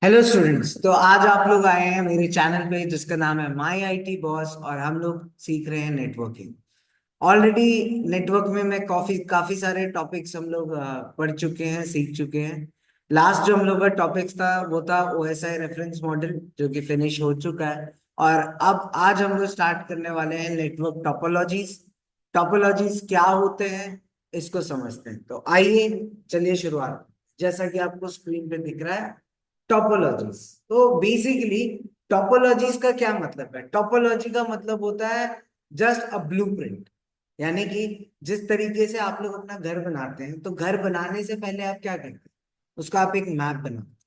Hello students. तो आज आप लोग आए हैं मेरे चैनल पे जिसका नाम है माई आईटी बॉस और हम लोग सीख रहे हैं नेटवर्किंग। ऑलरेडी नेटवर्क में मैं काफी काफी सारे टॉपिक्स हम लोग पढ़ चुके हैं, सीख चुके हैं। लास्ट जो हम लोग का टॉपिक्स था वो था ओएसआई रेफरेंस मॉडल, जो कि फिनिश हो चुका है। और अब आज हम लोग स्टार्ट करने वाले हैं नेटवर्क टोपोलॉजीज। टोपोलॉजीज क्या होते हैं इसको समझते हैं। तो आइए, चलिए शुरुआत। जैसा कि आपको स्क्रीन पे दिख रहा है, टोपोलॉजीज। तो बेसिकली टोपोलॉजीज का क्या मतलब है? टोपोलॉजी का मतलब होता है जस्ट अ ब्लूप्रिंट। यानी कि जिस तरीके से आप लोग अपना घर बनाते हैं, तो घर बनाने से पहले आप क्या करते हैं? उसका आप एक मैप बनाते हैं।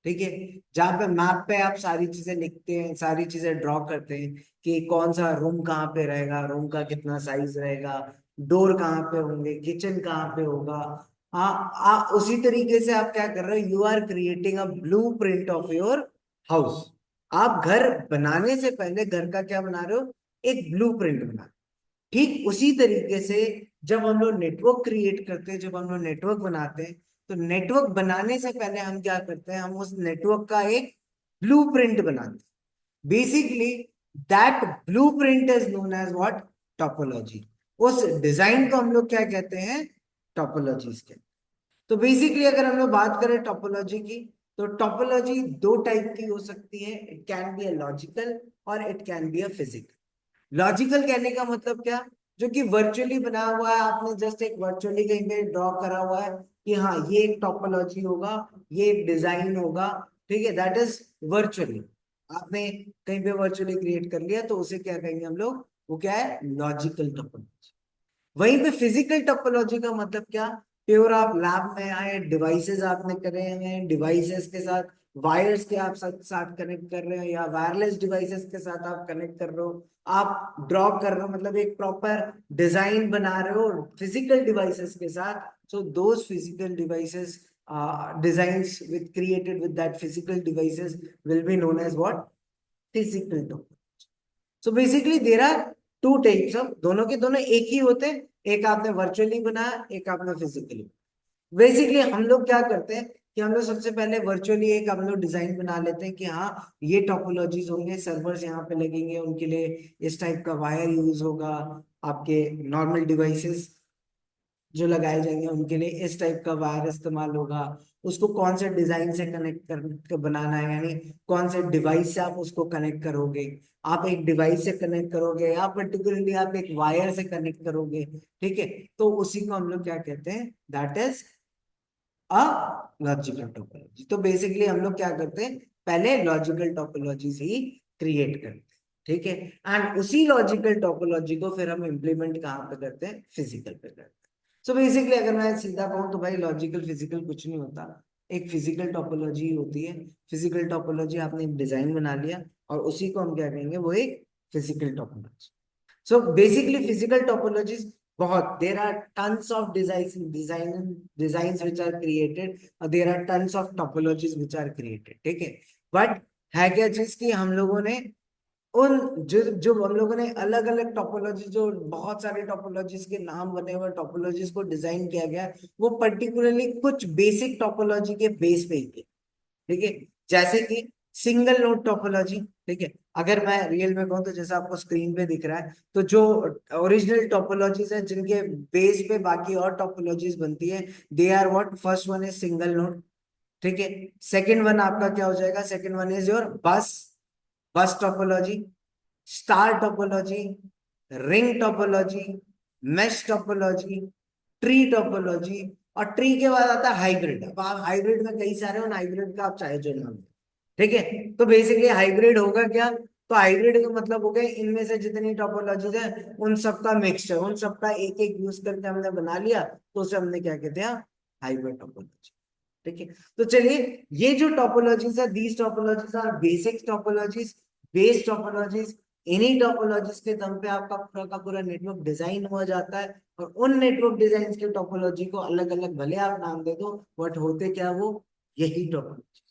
ठीक है। जहाँ पे मैप पे आप सारी चीजें लिखते हैं, सारी चीजें ड्रॉ करते हैं कि कौन सा रूम कहाँ पे रहेगा, रूम का कितना साइज रहेगा, डोर कहाँ पे होंगे, किचन कहाँ पे होगा। हाँ, उसी तरीके से आप क्या कर रहे हो? You are creating a blueprint of your house. आप घर बनाने से पहले घर का क्या बना रहे हो? एक ब्लू प्रिंट बना रहे हो। ठीक उसी तरीके से जब हम लोग नेटवर्क क्रिएट करते हैं, जब हम लोग नेटवर्क बनाते हैं, तो नेटवर्क बनाने से पहले हम क्या करते हैं? हम उस नेटवर्क का एक ब्लूप्रिंट बनाते हैं। Basically that blueprint is known as what? Topology. उस डिजाइन को हम लोग क्या कहते हैं? टोपोलॉजीज के। तो बेसिकली अगर हम लोग बात करें टोपोलॉजी की, तो टोपोलॉजी दो टाइप की हो सकती है। It can be a logical और it can be a physical. Logical कहने का मतलब क्या? जो कि वर्चुअली बना हुआ है, आपने जस्ट एक वर्चुअली कहीं पे ड्रॉ करा हुआ है कि हाँ ये एक टोपोलॉजी होगा, ये एक डिजाइन होगा। ठीक है, दैट इज वर्चुअली। आपने कहीं पे वर्चुअली क्रिएट कर लिया तो उसे क्या कहेंगे हम लोग? वो क्या है? Logical topology. वहीं पे फिजिकल टोपोलॉजी का मतलब क्या? प्योर आप लैब में आए, डिवाइसेस आपने करे हैं, डिवाइसेस के साथ वायर्स के आप साथ साथ कनेक्ट कर रहे हो, या वायरलेस डिवाइसेस के साथ आप कनेक्ट कर रहे हो। आप ड्रॉ कर रहे हो, मतलब एक प्रॉपर डिजाइन बना रहे हो फिजिकल डिवाइसेस के साथ। So those physical devices, designs with created with that physical devices will be known as what? Physical topology. So basically there are two types of, दोनों के दोनों एक ही होते हैं। एक आपने वर्चुअली बनाया, एक आपने फिजिकली। बेसिकली हम लोग क्या करते हैं कि हम लोग सबसे पहले वर्चुअली एक हम लोग डिजाइन बना लेते हैं कि हाँ ये टोपोलॉजीज होंगे, सर्वर्स यहाँ पे लगेंगे, उनके लिए इस टाइप का वायर यूज होगा। आपके नॉर्मल डिवाइसेस जो लगाए जाएंगे उनके लिए इस टाइप का वायर इस्तेमाल होगा। उसको कौन से डिजाइन से कनेक्ट कर बनाना है, यानी कौन से डिवाइस से आप उसको कनेक्ट करोगे। आप एक डिवाइस से कनेक्ट करोगे या पर्टिकुलरली आप एक वायर से कनेक्ट करोगे। ठीक है। तो उसी को हम लोग क्या कहते हैं? That is a logical topology. तो बेसिकली हम लोग क्या करते हैं? पहले लॉजिकल टोपोलॉजीज ही क्रिएट करते हैं। ठीक है। एंड उसी लॉजिकल टोपोलॉजी को फिर हम इम्प्लीमेंट कहाँ पे करते हैं? फिजिकल पे करते हैं। सो बेसिकली अगर मैं सीधा कहूँ तो भाई लॉजिकल फिजिकल कुछ नहीं होता। एक फिजिकल टोपोलॉजी होती है। फिजिकल टोपोलॉजी आपने एक डिजाइन बना लिया और उसी को हम क्या कहेंगे? वो एक physical topology. So basically physical topologies बहुत, there are tons of design which are created, और there are tons of topologies which are created. ठीक है। बट है क्या चीज की हम लोगों ने उन जो जो हम लोगों ने अलग अलग टोपोलॉजी, जो बहुत सारे टोपोलॉजीज के नाम बने हुए टोपोलॉजीज को डिजाइन किया गया है, वो पर्टिकुलरली कुछ बेसिक टोपोलॉजी के बेस पे ही है। ठीक है। जैसे कि सिंगल नोड टोपोलॉजी। ठीक है। अगर मैं रियल में कहूँ तो जैसा आपको स्क्रीन पे दिख रहा है, तो जो ओरिजिनल टोपोलॉजीज है जिनके बेस पे बाकी और टोपोलॉजीज बनती है, they are what? First one is single node. ठीक है। सेकंड वन आपका क्या हो जाएगा? सेकंड वन इज योर बस, बस topology, star topology, ring topology, mesh topology, tree topology. और ट्री के बाद आता है हाइब्रिड। अब आप हाइब्रिड में कई सारे, उन हाइब्रिड का आप चाहे जो नाम दें। ठीक है। तो बेसिकली हाइब्रिड होगा क्या? तो हाइब्रिड का मतलब हो गया इनमें से जितनी टोपोलॉजीज है उन सबका मिक्सचर, उन सबका एक एक यूज करके हमने बना लिया, तो उसे हमने क्या कहते हैं? Hybrid topology. ठीक है। तो चलिए, ये जो टोपोलॉजीज है, these topologies are basic topologies, base topologies. इन्हीं टोपोलॉजीज के दम पे आपका पूरा का पूरा नेटवर्क डिजाइन हो जाता है। और उन नेटवर्क डिजाइन के टोपोलॉजी को अलग अलग भले आप नाम दे दो, बट होते क्या वो? यही टोपोलॉजी।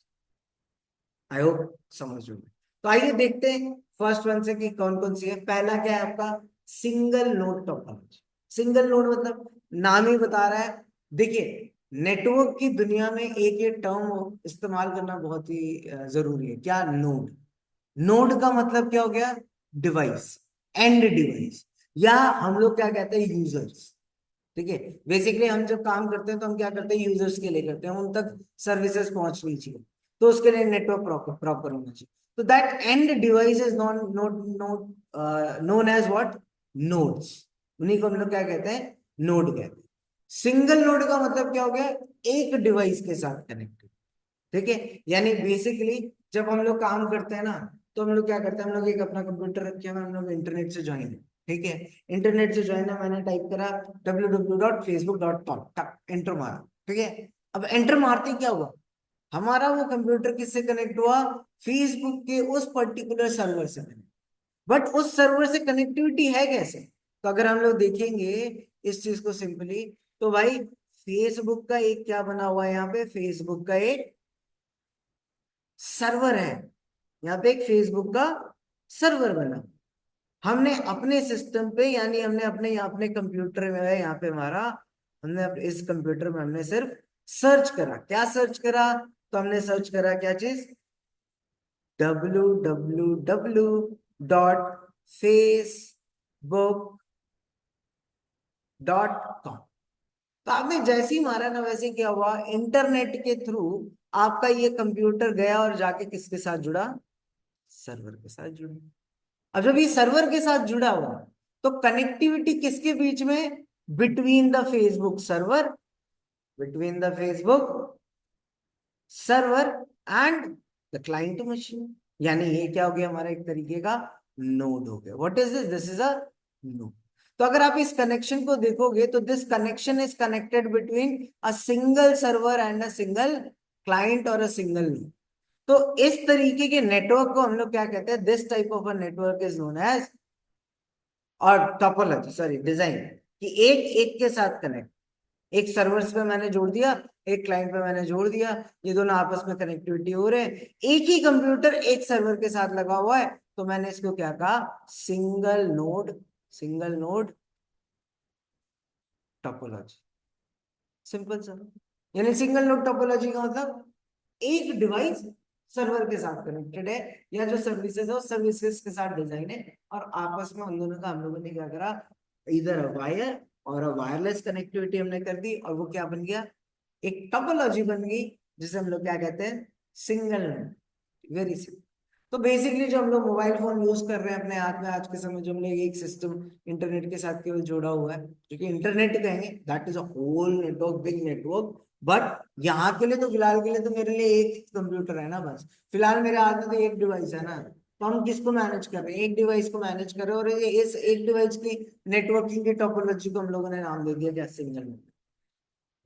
आई होप समझ में। तो आइए देखते हैं फर्स्ट वन से कि कौन कौन सी है। पहला क्या है आपका? Single node topology. Single node मतलब नाम ही बता रहा है। देखिए, नेटवर्क की दुनिया में एक ये टर्म इस्तेमाल करना बहुत ही जरूरी है। क्या? नोड। नोड का मतलब क्या हो गया? डिवाइस, एंड डिवाइस, या हम लोग क्या कहते हैं, यूजर्स। ठीक है, बेसिकली हम जब काम करते हैं तो हम क्या करते हैं, यूजर्स के लिए करते हैं, उन तक सर्विसेज पहुंचनी चाहिए, तो उसके लिए नेटवर्क प्रॉपर प्रॉपर होना चाहिए। तो that end device is known node node known as what? Nodes. उन्हीं को हम लोग क्या कहते हैं? नोड कहते हैं। सिंगल नोड का मतलब क्या हो गया? एक डिवाइस के साथ कनेक्टेड। ठीक है, यानी बेसिकली जब हम लोग काम करते हैं ना, तो हम लोग क्या करते हैं, हम लोग एक अपना कंप्यूटर रखे हुए हैं, हम लोग इंटरनेट से ज्वाइन है। ठीक है, इंटरनेट से ज्वाइन है, मैंने टाइप करा www.facebook.com, एंटर मारा। ठीक है, अब एंटर मारते ही क्या हुआ, हमारा वो कंप्यूटर किससे कनेक्ट हुआ? फेसबुक के उस पर्टिकुलर सर्वर से कनेक्ट। बट उस सर्वर से कनेक्टिविटी है कैसे? तो अगर हम लोग देखेंगे इस चीज को सिंपली, तो भाई फेसबुक का एक क्या बना हुआ है यहाँ पे, फेसबुक का एक सर्वर है। यहाँ पे एक फेसबुक का सर्वर बना, हमने अपने सिस्टम पे, यानी हमने अपने कंप्यूटर में है यहाँ पे हमारा, इस कंप्यूटर में हमने सिर्फ सर्च करा। क्या सर्च करा? तो हमने सर्च करा क्या चीज? www.facebook.com। तो आपने जैसे ही मारा ना, वैसे ही क्या हुआ, इंटरनेट के थ्रू आपका ये कंप्यूटर गया और जाके किसके साथ जुड़ा? सर्वर के साथ जुड़ा। अब जब ये सर्वर के साथ जुड़ा हुआ, तो कनेक्टिविटी किसके बीच में? Between the Facebook server, between the Facebook server and the client machine. यानी ये क्या हो गया, हमारा एक तरीके का नोड हो गया। What is this? This is a node. तो अगर आप इस कनेक्शन को देखोगे, तो this connection is connected between a single server and a single client और अ सिंगल नोड। तो इस तरीके के नेटवर्क को हम लोग क्या कहते हैं? This type of a network is known as, और टोपोलॉजी, सॉरी, डिजाइन, कि एक एक के साथ कनेक्ट। एक सर्वर्स पे मैंने जोड़ दिया, एक क्लाइंट पे मैंने जोड़ दिया, ये दोनों आपस में कनेक्टिविटी हो रहे हैं, एक ही कंप्यूटर एक सर्वर के साथ लगा हुआ है, तो मैंने इसको क्या कहा? Single node, single node topology. Simple सा। यानी सिंगल नोड टोपोलॉजी का मतलब एक डिवाइस सर्वर के साथ कनेक्टेड है, या जो सर्विसेज है उस सर्विसेज के साथ डिजाइन है, और आपस में उन दोनों का हम लोगों ने क्या करा, इधर वायर और वायरलेस कनेक्टिविटी हमने कर दी, और वो क्या बन गया? एक टोपोलॉजी बन गई, जिसे हम लोग क्या कहते हैं? Single node. Very simple. तो बेसिकली जो हम लोग मोबाइल फोन यूज कर रहे हैं अपने हाथ में आज के समय, जो हमने एक सिस्टम इंटरनेट के साथ केवल जोड़ा हुआ है, क्योंकि इंटरनेट कहेंगे that is a whole network, big network. But यहाँ के लिए तो, फिलहाल के लिए तो मेरे लिए एक कंप्यूटर है ना, बस फिलहाल मेरे हाथ में तो एक डिवाइस है ना। तो हम किसको मैनेज कर रहे हैं? एक डिवाइस को मैनेज कर रहे हैं, और ये इस एक डिवाइस की नेटवर्किंग की टोपोलॉजी को हम लोगों ने नाम दे दिया क्या? Single network.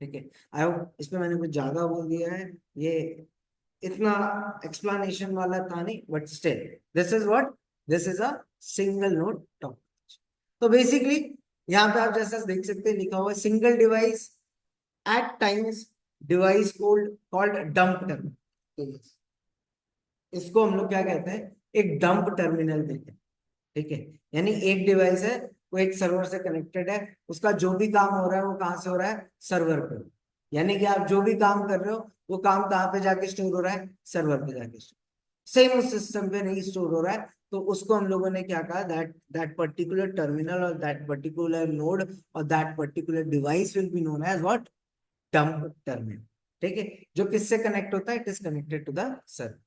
ठीक है, आई होप इसमें मैंने कुछ ज्यादा बोल दिया है, ये इतना एक्सप्लेनेशन वाला था नहीं, but still this is what, this is a single node topology. तो बेसिकली यहाँ पे आप जैसा देख सकते हैं, लिखा हुआ है single device at times device cold called dump terminal. इसको हम लोग क्या कहते हैं? एक डंप टर्मिनल देते हैं। ठीक है, यानी एक डिवाइस है, वो एक सर्वर से कनेक्टेड है, उसका जो भी काम हो रहा है वो कहाँ से हो रहा है? सर्वर पे। यानी कि आप जो भी काम कर रहे हो, वो काम कहाँ पे जाके स्टोर हो रहा है? सर्वर पे जाके स्टोर। सेम उस सिस्टम पे नहीं स्टोर हो रहा है, तो उसको हम लोगों ने क्या कहा? दैट दैट पर्टिकुलर टर्मिनल और दैट पर्टिकुलर नोड और that particular device will be known as what? Dumb terminal. ठीक है, जो किससे कनेक्ट होता है? It is connected to the server.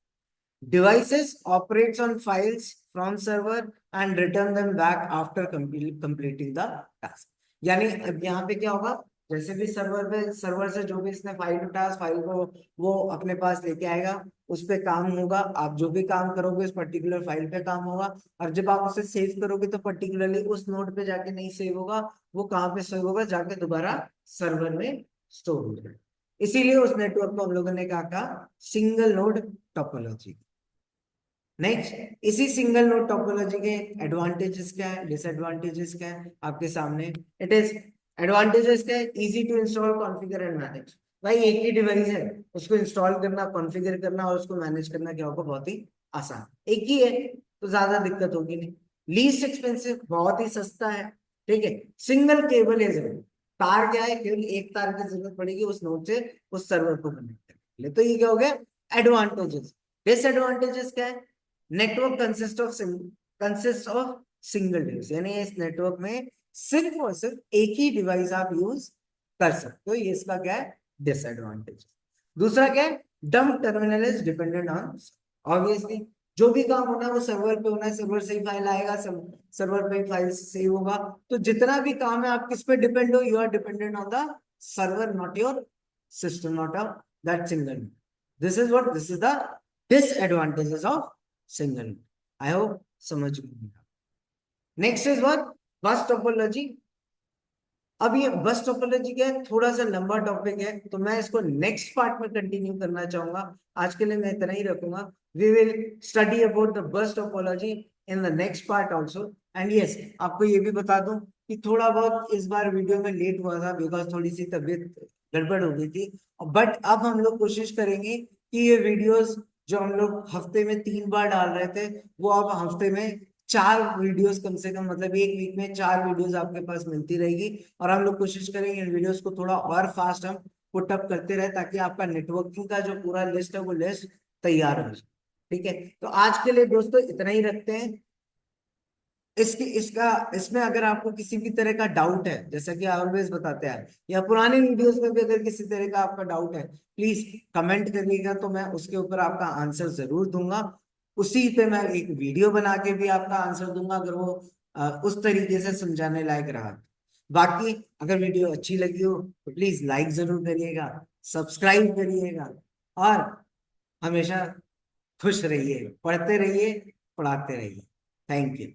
Devices operates on files from server and return them back after completing the task। यानी अब यहाँ पे क्या होगा, जैसे भी सर्वर से जो भी इसने फाइल उठाया, फाइल को वो अपने पास लेके आएगा, उस पे काम होगा, आप जो भी काम करोगे उस पर्टिकुलर फाइल पे काम होगा, और जब आप उसे सेव करोगे तो पर्टिकुलरली उस नोड पे जाके नहीं सेव होगा, वो कहाँ पे सेव होगा? जाके दोबारा सर्वर में स्टोर हो जाएगा। इसीलिए उस नेटवर्क को हम लोगों ने क्या कहा? Single node topology. नेक्स्ट, इसी सिंगल नोड टोपोलॉजी के एडवांटेजेस क्या है, डिसएडवांटेजेस क्या है आपके सामने? इट इज, एडवांटेजेस क्या है? Easy to install, configure and manage. भाई एक ही डिवाइस है, उसको इंस्टॉल करना, कॉन्फ़िगर करना और उसको मैनेज करना क्या होगा? बहुत ही आसान। एक ही है तो ज्यादा दिक्कत होगी नहीं। लीस्ट एक्सपेंसिव, बहुत ही सस्ता है। ठीक है, सिंगल केबल इज, तार क्या है, केवल एक तार की जरूरत पड़ेगी उस नोड से उस सर्वर को कनेक्ट करने के लिए। तो ये क्या हो गया एडवांटेजेस। डिसएडवांटेजेस क्या है, network consist of single device, यानी इस नेटवर्क में सिर्फ और सिर्फ एक ही डिवाइस आप यूज कर सकते हो, ये इसका क्या है डिसएडवांटेज। दूसरा क्या है, डम terminal is dependent on, obviously जो भी काम होना है वो सर्वर पे होना है, सर्वर से ही फाइल आएगा, सर्वर पे फाइल सेव होगा। तो जितना भी काम है आप किस पे डिपेंड हो, you are dependent on the server, not your system, not of that single. This is the disadvantages of single. I hope समझ गए। Next is what, bus topology. अब ये बस टोपोलॉजी क्या है, थोड़ा सा लंबा टॉपिक है, तो मैं इसको नेक्स्ट पार्ट में कंटिन्यू करना चाहूंगा। आज के लिए मैं इतना ही रखूंगा। We will study about the bus topology in the next part also. And yes, आपको ये भी बता दूं कि थोड़ा बहुत इस बार वीडियो में लेट हुआ था, बिकॉज थोड़ी सी तबीयत गड़बड़ हो गई थी। बट अब हम लोग कोशिश करेंगे कि ये वीडियोस जो हम लोग हफ्ते में 3 बार डाल रहे थे, वो अब हफ्ते में 4 वीडियोस कम से कम, मतलब एक वीक में 4 वीडियोस आपके पास मिलती रहेगी। और हम लोग कोशिश करेंगे इन वीडियोस को थोड़ा और फास्ट हम पुट अप करते रहे, ताकि आपका नेटवर्किंग का जो पूरा लिस्ट है वो लिस्ट तैयार हो जाए। ठीक है, तो आज के लिए दोस्तों इतना ही रखते हैं। इसकी इसका इसमें अगर आपको किसी भी तरह का डाउट है, जैसा कि ऑलवेज बताते हैं, या पुराने वीडियोस में भी अगर किसी तरह का आपका डाउट है, प्लीज कमेंट करिएगा, तो मैं उसके ऊपर आपका आंसर जरूर दूंगा। उसी पे मैं एक वीडियो बना के भी आपका आंसर दूंगा, अगर वो उस तरीके से समझाने लायक रहा। बाकी अगर वीडियो अच्छी लगी हो तो प्लीज लाइक जरूर करिएगा, सब्सक्राइब करिएगा, और हमेशा खुश रहिए, पढ़ते रहिए, पढ़ाते रहिए। Thank you.